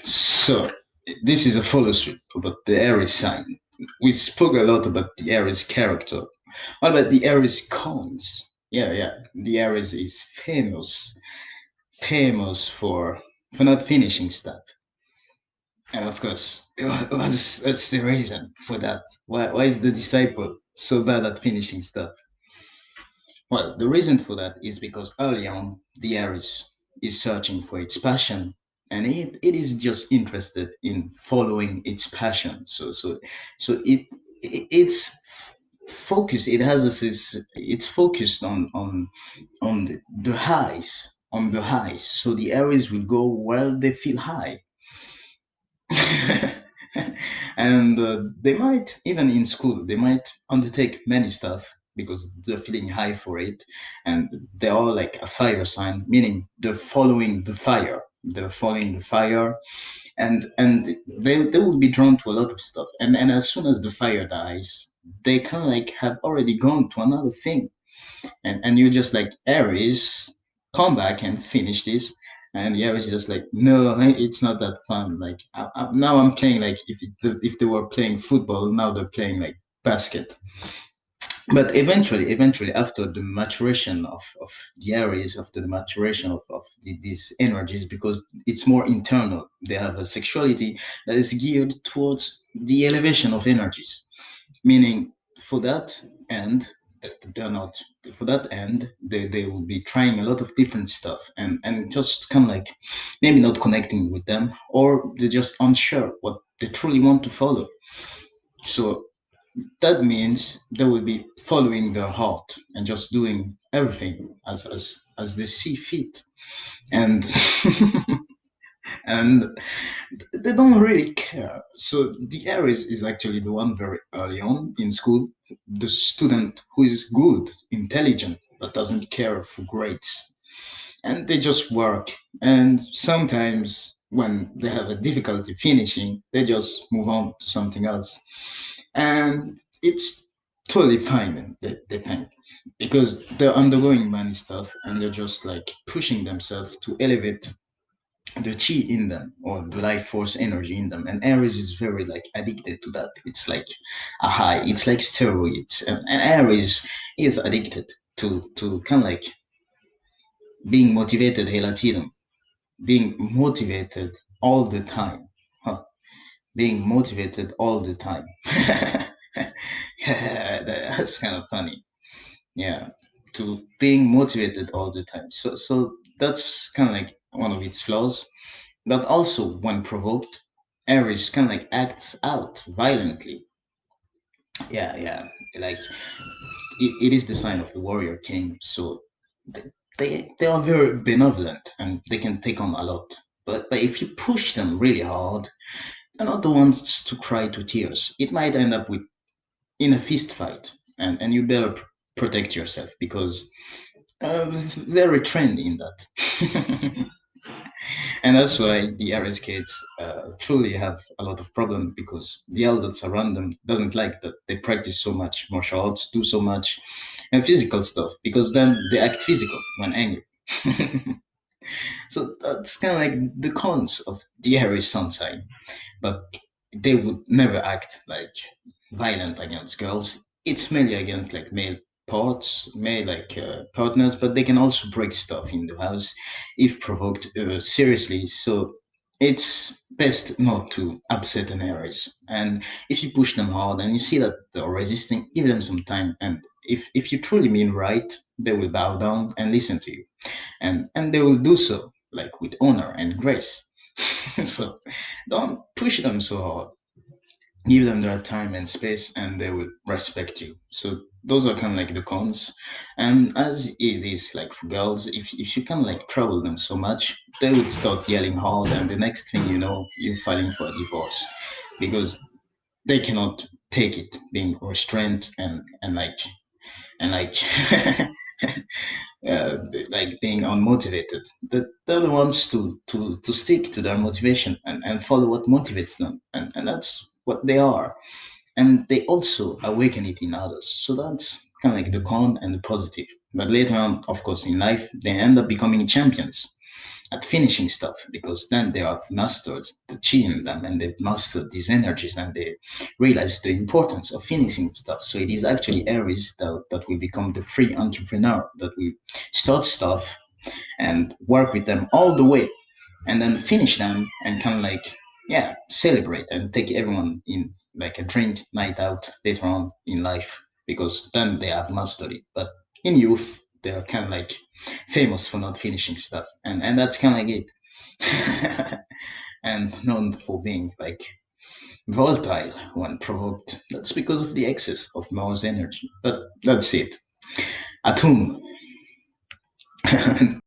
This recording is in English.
So this is a follow-through about the Aries sign. We spoke a lot about the Aries character. What about the Aries cons? Yeah. The Aries is famous for not finishing stuff. And of course, what's the reason for that? Why is the disciple so bad at finishing stuff? Well, the reason for that is because early on, the Aries is searching for its passion, and it is just interested in following its passion. It's focused. It has it's focused on the highs, on the highs. So the Aries will go where they feel high. And they might, even in school, they might undertake many stuff because they're feeling high for it, and they are like a fire sign, meaning they're following the fire, and they will be drawn to a lot of stuff, and as soon as the fire dies, they kind of like have already gone to another thing, and you're just like, Aries, come back and finish this. And Aries is just like, no, it's not that fun. Like now I'm playing like if they were playing football, now they're playing like basket. But eventually, after the maturation of the Aries, after the maturation of these energies, because it's more internal, they have a sexuality that is geared towards the elevation of energies, meaning for that end, that they're not for that end, they will be trying a lot of different stuff, and just kind of like maybe not connecting with them, or they're just unsure what they truly want to follow. So that means they will be following their heart and just doing everything as they see fit, and and they don't really care. So the Aries is actually the one very early on in school, the student who is good, intelligent, but doesn't care for grades. And they just work. And sometimes when they have a difficulty finishing, they just move on to something else. And it's totally fine, they think, because they're undergoing many stuff and they're just like pushing themselves to elevate the chi in them, or the life force energy in them, and Aries is very like addicted to that. It's like a high, it's like steroids, and Aries is addicted to kind of like being motivated helatinum, being motivated all the time, huh? Being motivated all the time. Yeah, that's kind of funny. Yeah, to being motivated all the time. So that's kind of like one of its flaws. But also, when provoked, Aries kind of like acts out violently. Yeah. Like it is the sign of the warrior king, so they are very benevolent and they can take on a lot. But if you push them really hard, they're not the ones to cry to tears. It might end up with in a fist fight, and you better protect yourself because very trendy in that. And that's why the Aries kids truly have a lot of problem, because the elders around them doesn't like that they practice so much martial arts, do so much and physical stuff, because then they act physical when angry. So that's kind of like the cons of the Aries sun sign, but they would never act like violent against girls. It's mainly against like male like partners, but they can also break stuff in the house if provoked seriously. So it's best not to upset an Aries. And if you push them hard and you see that they're resisting, give them some time. And if you truly mean right, they will bow down and listen to you, and they will do so like with honor and grace. So don't push them so hard, give them their time and space, and they will respect you. So those are kind of like the cons. And as it is like for girls, if you can like trouble them so much, they will start yelling hard, and the next thing you know, you're filing for a divorce, because they cannot take it being restrained and uh, like being unmotivated. They're the ones to stick to their motivation and follow what motivates them, and that's what they are. And they also awaken it in others. So that's kind of like the con and the positive. But later on, of course, in life, they end up becoming champions. at finishing stuff, because then they have mastered the chi in them and they've mastered these energies and they realize the importance of finishing stuff. So it is actually Aries that will become the free entrepreneur that will start stuff and work with them all the way and then finish them and kind of like, yeah, celebrate and take everyone in like a drink night out later on in life, because then they have mastered it. But in youth they're kind of like famous for not finishing stuff, and that's kind of like it. And known for being like volatile when provoked. That's because of the excess of Mars energy, but that's it. Atum.